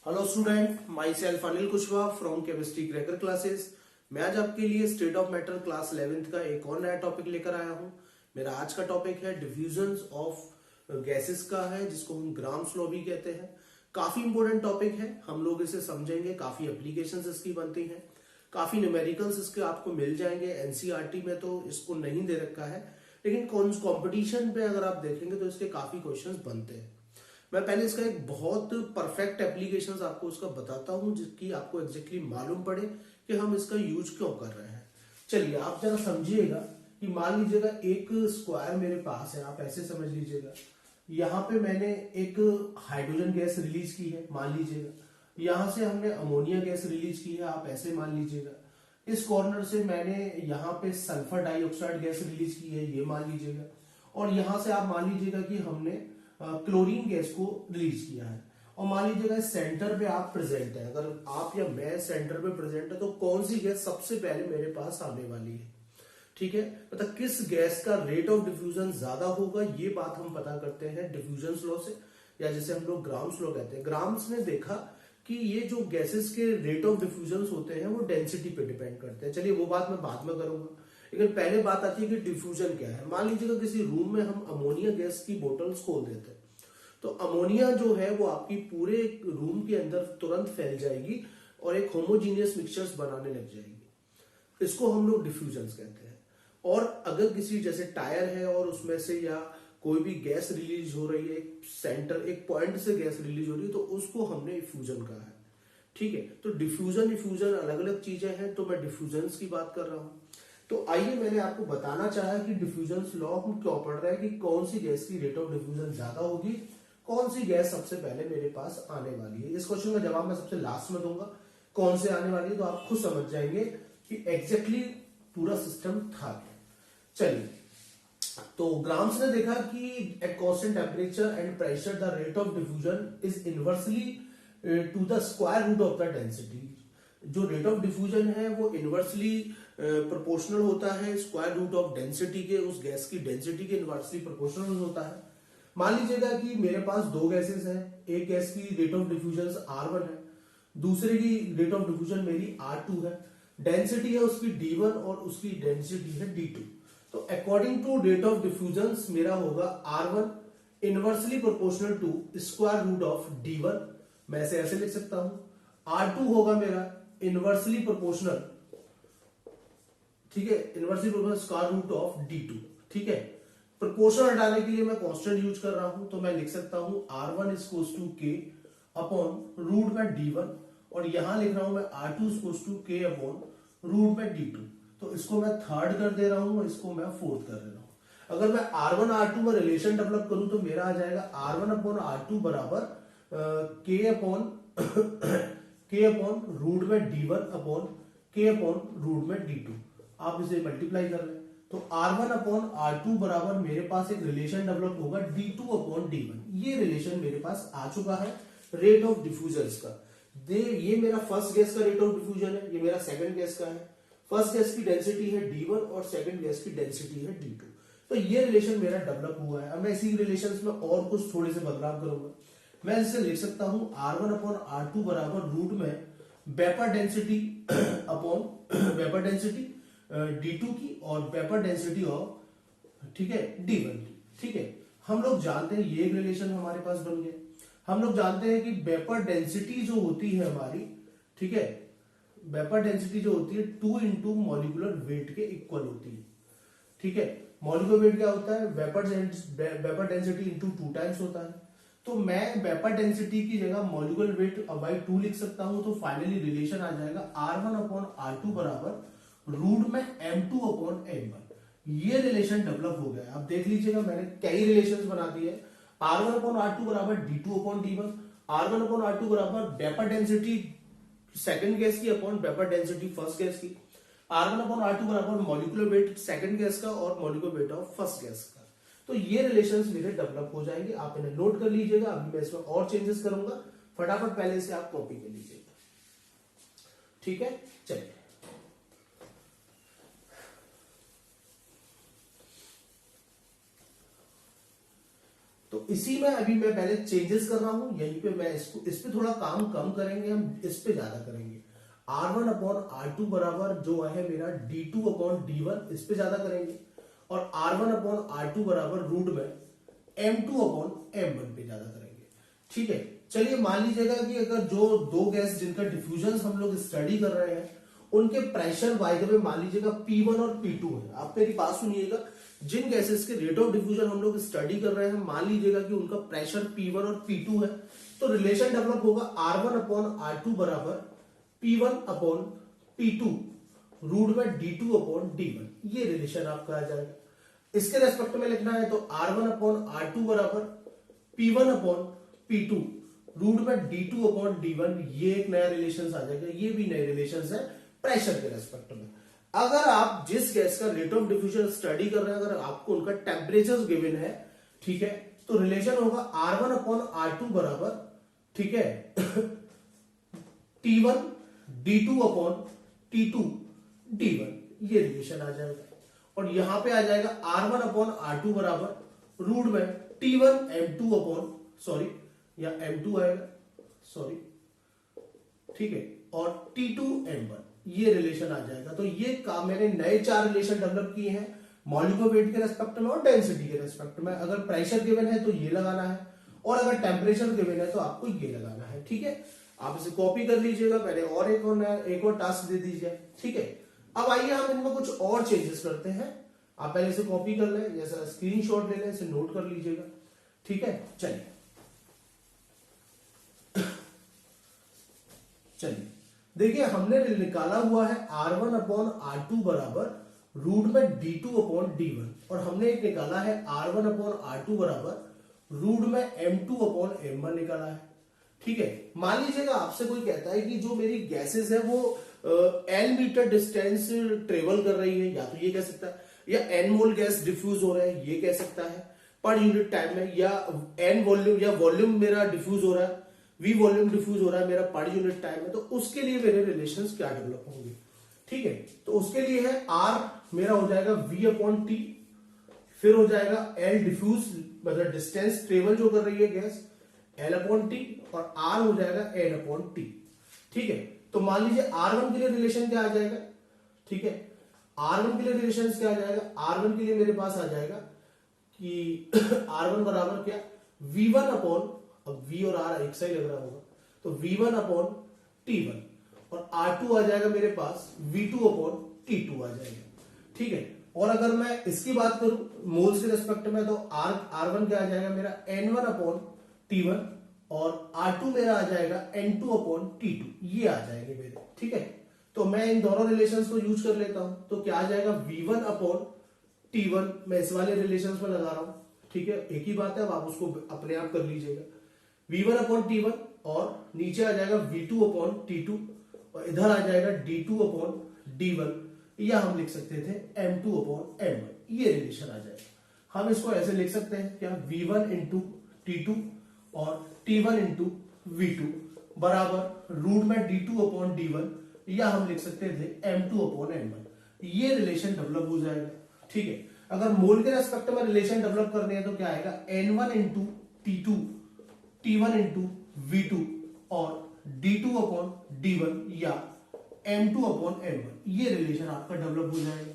Hello student, my self Anil Kushwaha from chemistry cracker classes. मैं आज आपके लिए state of matter class 11th का एक और नया टॉपिक लेकर आया हूं। मेरा आज का टॉपिक है डिफ्यूजन ऑफ गैसेस का है, जिसको हम ग्राम्स लॉ भी कहते हैं। काफी इंपॉर्टेंट टॉपिक है, हम लोग इसे समझेंगे। काफी एप्लीकेशंस इसकी बनती हैं, काफी न्यूमेरिकल्स इसके आपको मिल जाएंगे। एनसीईआरटी में तो इसको नहीं दे रखा है, लेकिन कंपटीशन पे अगर आप देखेंगे तो इसके काफी क्वेश्चंस बनते हैं। मैं पहले इसका एक बहुत परफेक्ट एप्लीकेशन आपको उसका बताता हूं, जिसकी आपको एग्जैक्टली मालूम पड़े कि हम इसका यूज क्यों कर रहे हैं। चलिए आप जरा समझिएगा कि मान लीजिएगा एक स्क्वायर मेरे पास है, आप ऐसे समझ लीजिएगा। यहाँ पे मैंने एक हाइड्रोजन गैस रिलीज की है, मान लीजिएगा। यहां से हमने अमोनिया गैस रिलीज की है, आप ऐसे मान लीजिएगा। इस कॉर्नर से मैंने यहाँ पे सल्फर डाइऑक्साइड गैस रिलीज की है, ये मान लीजिएगा। और यहां से आप मान लीजिएगा कि हमने क्लोरीन गैस को रिलीज किया है। और मान लीजिएगा सेंटर पे आप प्रेजेंट है, अगर आप या मैं सेंटर पे प्रेजेंट है तो कौन सी गैस सबसे पहले मेरे पास आने वाली है। ठीक है, मतलब किस गैस का रेट ऑफ डिफ्यूजन ज्यादा होगा, ये बात हम पता करते हैं डिफ्यूजन लॉ से, या जिसे हम लोग ग्राम्स लॉ कहते हैं। ग्राम्स ने देखा कि ये जो गैसेस के रेट ऑफ डिफ्यूजन होते हैं वो डेंसिटी पे डिपेंड करते हैं। चलिए वो बात मैं बाद में करूंगा, लेकिन पहले बात आती है कि डिफ्यूजन क्या है। मान लीजिएगा किसी रूम में हम अमोनिया गैस की बोतल्स खोल देते हैं, तो अमोनिया जो है वो आपकी पूरे रूम के अंदर तुरंत फैल जाएगी और एक होमोजीनियस मिक्सचर्स बनाने लग जाएगी। इसको हम लोग डिफ्यूजन कहते हैं। और अगर किसी जैसे टायर है और उसमें से या कोई भी गैस रिलीज हो रही है, एक सेंटर एक पॉइंट से गैस रिलीज हो रही है, तो उसको हमने इफ्यूजन कहा है। ठीक है, तो डिफ्यूजन इफ्यूजन अलग अलग चीजें हैं, तो मैं डिफ्यूजन की बात कर रहा हूं। तो आइए मैंने आपको बताना चाहा कि डिफ्यूजन लॉ हम क्यों पढ़ रहे हैं, कि कौन सी गैस की रेट ऑफ डिफ्यूजन ज्यादा होगी, कौन सी गैस सबसे पहले मेरे पास आने वाली है। इस क्वेश्चन का जवाब मैं सबसे लास्ट में दूंगा, कौन से आने वाली है, तो आप खुद समझ जाएंगे कि एग्जैक्टली पूरा सिस्टम था क्या। चलिए, तो ग्राम्स ने देखा कि at constant temperature and pressure the rate of diffusion is inversely to the square root of the density. जो रेट ऑफ डिफ्यूजन है वो इनवर्सली प्रोपोर्शनल होता है स्क्वायर रूट ऑफ डेंसिटी के, उस गैस की डेंसिटी के इनवर्सली प्रोपोर्शनल होता है। मान लीजिएगा कि मेरे पास दो गैसेस हैं, एक गैस की रेट ऑफ डिफ्यूजन R1 है, दूसरे की रेट ऑफ डिफ्यूजन मेरी R2 है। डेंसिटी है उसकी D1 और उसकी डेंसिटी है D2। तो according to rate of diffusion मेरा होगा R1 inversely proportional to square root of D1, मैं ऐसे लिख सकता हूं। R2 होगा मेरा इनवर्सली प्रोपोर्शनल, ठीक है, inversely proportional square root of D2। ठीक है, प्रोपोर्शन हटाने के लिए मैं कांस्टेंट यूज कर रहा हूं, तो मैं लिख सकता हूं R1 equals to K upon root में D1, और यहां लिख रहा हूं मैं R2 equals to K upon root में D2। तो इसको मैं थर्ड कर दे रहा हूं और इसको मैं फोर्थ कर दे रहा हूं। अगर मैं R1 R2 में रिलेशन डेवलप करूं तो मेरा आ जाएगा R1 अपॉन R2 बराबर K अपॉन रूट में D1 upon K upon root में D2। आप इसे मल्टीप्लाई कर लें तो R1 अपॉन R2 बराबर मेरे पास एक रिलेशन डेवलप होगा D2 अपॉन D1। ये रिलेशन मेरे पास आ चुका है रेट ऑफ डिफ्यूजन का। ये मेरा फर्स्ट गैस का रेट ऑफ डिफ्यूजन है, ये मेरा सेकंड गैस का है। फर्स्ट गैस की डेंसिटी है D1 और सेकंड गैस की डेंसिटी है D2। तो ये रिलेशन मेरा डेवलप हुआ है। अब मैं इसी रिलेशन में और कुछ थोड़े से बदलाव करूंगा। मैं इसे लिख सकता हूं R1 अपॉन R2 बराबर रूट में vapour density upon vapour density D2 की और वेपर डेंसिटी ऑफ, ठीक है, D1 की। ठीक है, हम लोग जानते हैं ये एक रिलेशन हमारे पास बन गया। हम लोग जानते हैं कि वेपर डेंसिटी जो होती है हमारी, ठीक है, वेपर डेंसिटी जो होती है 2 इंटू मॉलिक्यूलर वेट के इक्वल होती है। ठीक है, मॉलिक्यूलर वेट क्या होता है, वेपर डेंसिटी इंटू 2 टाइम्स होता है। तो मैं वेपर डेंसिटी की जगह मॉलिक्यूलर वेट बाई 2 लिख सकता हूं, तो फाइनली रिलेशन आ जाएगा R1 अपॉन R2 बराबर रूट में M2 अपॉन M1। ये रिलेशन डेवलप हो गया। अब देख लीजिएगा मैंने कई रिलेशंस बना दिए। R1 अपॉन R2 बराबर D2 upon D1, R1 upon R2 बराबर वेपर डेंसिटी सेकंड गैस की upon vapour density first gas की, R1 अपॉन R2 बराबर मॉलिक्यूलर वेट सेकंड गैस का और molecular weight of first gas का। तो ये रिलेशंस मेरे डेवलप हो जाएंगे, आप इन्हें नोट कर लीजिएगा। अभी मैं इसमें और चेंजेस करूंगा, फटाफट पहले से आप कॉपी कर लीजिएगा। ठीक है, चलिए। तो इसी में अभी मैं पहले चेंजेस कर रहा हूं, यहीं पे मैं इस पे थोड़ा काम कम करेंगे, हम इस पे ज्यादा करेंगे। R1 अपॉन R2 बराबर जो है मेरा D2 अपॉन D1, इस पे ज्यादा करेंगे। और R1 अपॉन R2 बराबर रूट में M2 अपॉन M1 पे ज्यादा करेंगे। ठीक है, चलिए मान लीजिएगा कि अगर जो दो गैस जिनका डिफ्यूजन हम लोग स्टडी कर रहे हैं उनके प्रेशर बाय द वे मान लीजिएगा P1 और P2 है। आप मेरी बात सुनिएगा, जिन गैसेस के रेट ऑफ डिफ्यूजन हम लोग स्टडी कर रहे हैं मान लीजिएगा कि उनका प्रेशर P1 और P2 है, तो रिलेशन डेवलप होगा R1 अपॉन R2 बराबर P1 अपॉन P2 रूट में D2 अपॉन D1। ये रिलेशन आपका आ जाएगा। इसके रेस्पेक्ट में लिखना है तो R1 अपॉन R2 बराबर P1 अपॉन P2 रूट में D2 अपॉन D1। ये एक नया रिलेशन आ जाएगा। ये भी नए रिलेशन है प्रेशर के रेस्पेक्ट में। अगर आप जिस गैस का रेट ऑफ डिफ्यूजन स्टडी कर रहे हैं, अगर आपको उनका टेम्परेचर गिवन है, ठीक है, तो रिलेशन होगा R1 अपॉन R2 बराबर, ठीक है, T1 D2 upon T2 D1। ये रिलेशन आ जाएगा। और यहां पे आ जाएगा R1 अपॉन R2 बराबर रूट में T1 M2 अपॉन सॉरी या M2 आएगा सॉरी, ठीक है, और T2 M1। ये रिलेशन आ जाएगा। तो ये काम मैंने नए 4 रिलेशन डेवलप किए हैं मॉलिक्यूलर वेट के रेस्पेक्ट में और डेंसिटी के रेस्पेक्ट में। अगर प्रेशर गिवन है तो ये लगाना है, और अगर टेम्परेचर गिवन है तो आपको ये लगाना है। ठीक है, आप इसे कॉपी कर लीजिएगा पहले, और एक और टास्क दे दीजिए। ठीक है, अब आइए हम इनमें कुछ और चेंजेस करते हैं। आप पहले इसे कॉपी कर लें, जैसा स्क्रीनशॉट ले लें, इसे नोट कर लीजिएगा। ठीक है, चलिए चलिए देखिए, हमने निकाला हुआ है R1 अपॉन R2 बराबर रूट में D2 अपॉन D1, और हमने एक निकाला है R1 अपॉन R2 बराबर रूट में M2 अपॉन M1 निकाला है। ठीक है, मान लीजिएगा आपसे कोई कहता है कि जो मेरी गैसेस है वो L मीटर डिस्टेंस ट्रेवल कर रही है, या तो ये कह सकता है, या N मोल गैस डिफ्यूज हो रहा है, ये कह सकता है पर यूनिट टाइम में, या N वॉल्यूम या वॉल्यूम मेरा डिफ्यूज हो रहा है, V वॉल्यूम डिफ्यूज हो रहा है मेरा पर यूनिट टाइम में। तो उसके लिए मेरे रिलेशंस क्या डेवलप होंगे। ठीक है, तो उसके लिए है R मेरा हो जाएगा V अपॉन T, फिर हो जाएगा L डिफ्यूज मतलब डिस्टेंस ट्रेवल जो कर रही है गैस L अपॉन T, और R हो जाएगा N अपॉन T। ठीक है, तो मान लीजिए R1 के लिए रिलेशन क्या आ जाएगा। ठीक है, R1 के लिए रिलेशन क्या आ जाएगा, R1 के लिए मेरे पास आ जाएगा कि R1 बराबर क्या, V1 अपॉन, अब V और R एक सा ही लग रहा होगा, तो V1 अपॉन T1, और R2 आ जाएगा मेरे पास V2 अपॉन T2 आ जाएगा। ठीक है, और अगर मैं इसकी बात करूं मोल्स के रेस्पेक्ट में, तो R1 क्या आ जाएगा मेरा N1 अपॉन T1, और R2 मेरा आ जाएगा N2 अपॉन T2। ये आ जाएंगे मेरे। ठीक है, तो मैं इन दोनों रिलेशंस को यूज कर लेता हूं, तो क्या आ जाएगा V1 अपॉन T1, मैं इस वाले रिलेशंस में लगा रहा हूं। ठीक है, एक ही बात है, अब आप उसको अपने आप कर लीजिएगा। V1 अपॉन T1, और नीचे आ जाएगा V2 अपॉन T2, और इधर आ जाएगा D2 अपॉन D1, या हम लिख सकते थे M2 अपॉन M1। ये रिलेशन आ जाएगा। हम इसको ऐसे लिख सकते हैं क्या, V1 इंटू T2 और T1 इंटू V2 बराबर रूट में D2 अपॉन D1, या हम लिख सकते थे M2 अपॉन M1। ये रिलेशन डेवलप हो जाएगा। ठीक है, अगर मोल के रेस्पेक्ट में रिलेशन डेवलप करने हैं तो क्या आएगा, N1 into T2, T1 into V2 और D2 अपॉन D1 या M2 अपॉन M1। ये रिलेशन आपका डेवलप हो जाएगा।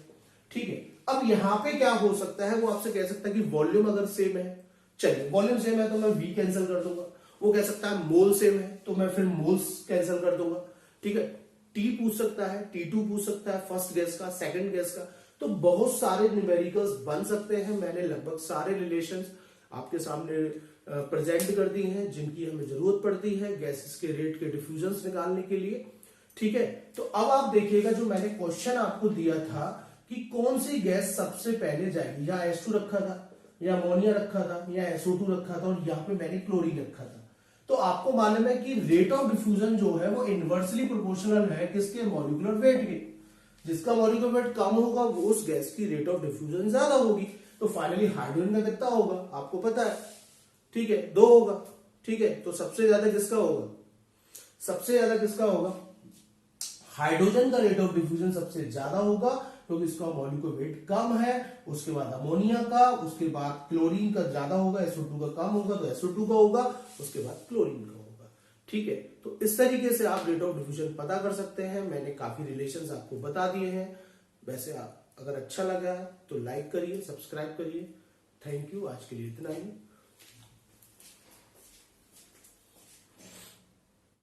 ठीक है, अब यहां पे क्या हो सकता है, वो आपसे कह सकता है कि वॉल्यूम अगर सेम है, चलिए वॉल्यूम सेम है तो मैं V कैंसिल कर दूंगा। वो कह सकता है मोल सेम है तो मैं फिर मोल्स कैंसिल कर दूंगा। ठीक है, T पूछ सकता है, T2 पूछ सकता है, फर्स्ट गैस का, सेकंड गैस का, तो बहुत सारे न्यूमेरिकल्स बन सकते हैं। मैंने लगभग सारे रिलेशंस आपके सामने प्रेजेंट कर दी हैं जिनकी हमें जरूरत पड़ती है गैसेस के रेट के डिफ्यूजन्स निकालने के लिए। ठीक है, तो अब आप देखिएगा जो मैंने क्वेश्चन आपको दिया था कि कौन सी गैस सबसे पहले जाएगी, या H2 रखा था, या अमोनिया रखा था, या SO2 रखा था, और यहाँ पे मैंने क्लोरीन रखा था। तो आपको मालूम है कि रेट ऑफ डिफ्यूजन जो है वो इनवर्सली प्रोपोर्शनल है किसके, मॉलिक्यूलर वेट के। जिसका मॉलिक्यूलर वेट कम होगा वो उस गैस की रेट ऑफ डिफ्यूजन ज्यादा होगी। तो फाइनली हाइड्रोजन का कितना होगा आपको पता है। ठीक है, 2 होगा। ठीक है, तो सबसे ज्यादा किसका होगा, सबसे ज्यादा किसका होगा, हाइड्रोजन का रेट ऑफ डिफ्यूजन सबसे ज्यादा होगा, क्योंकि इसका मॉलिक्यूलर वेट कम है। उसके बाद अमोनिया का, उसके बाद क्लोरीन का ज्यादा होगा, SO2 का कम होगा तो SO2 का होगा, उसके बाद क्लोरीन का होगा। ठीक है, तो इस तरीके से आप रेट ऑफ डिफ्यूजन पता कर सकते हैं। मैंने काफी रिलेशंस आपको बता दिए हैं। वैसे आप अगर अच्छा लगा है तो लाइक करिए, सब्सक्राइब करिए। थैंक यू, आज के लिए इतना ही।